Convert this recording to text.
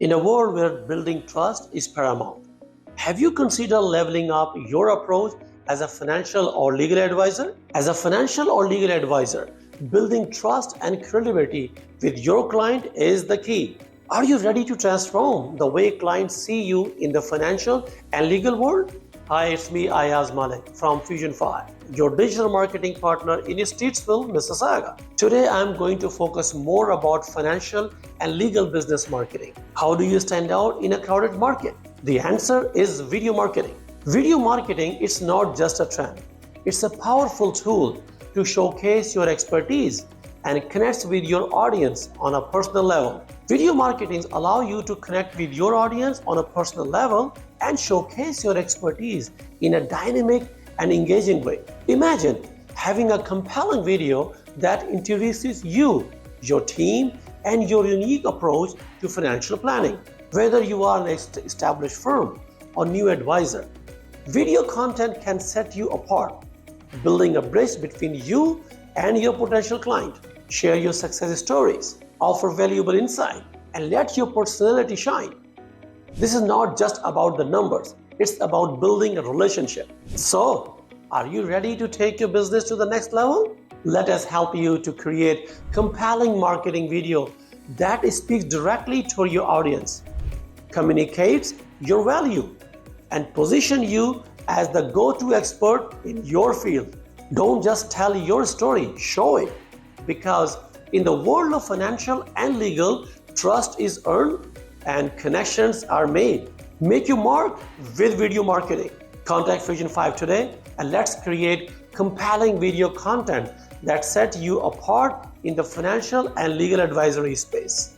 In a world where building trust is paramount, have you considered leveling up your approach as a financial or legal advisor? As a financial or legal advisor, building trust and credibility with your client is the key. Are you ready to transform the way clients see you in the financial and legal world? Hi, it's me, 𝑺𝙩𝒂𝙧𝒕 from Fusion 5, your digital marketing partner in Statesville, Mississauga. Today, I'm going to focus more about financial and legal business marketing. How do you stand out in a crowded market? The answer is video marketing. Video marketing is not just a trend. It's a powerful tool to showcase your expertise and connect with your audience on a personal level. Video marketing allow you to connect with your audience on a personal level and showcase your expertise in a dynamic and engaging way. Imagine having a compelling video that introduces you, your team, and your unique approach to financial planning. Whether you are an established firm or new advisor, video content can set you apart, building a bridge between you and your potential client. Share your success stories, offer valuable insight, and let your personality shine. This is not just about the numbers, it's about building a relationship. So, are you ready to take your business to the next level? Let us help you to create compelling marketing video that speaks directly to your audience, communicates your value, and position you as the go-to expert in your field. Don't just tell your story, show it. Because in the world of financial and legal, trust is earned and connections are made. Make your mark with video marketing. Contact Fusion 5 today and let's create compelling video content that sets you apart in the financial and legal advisory space.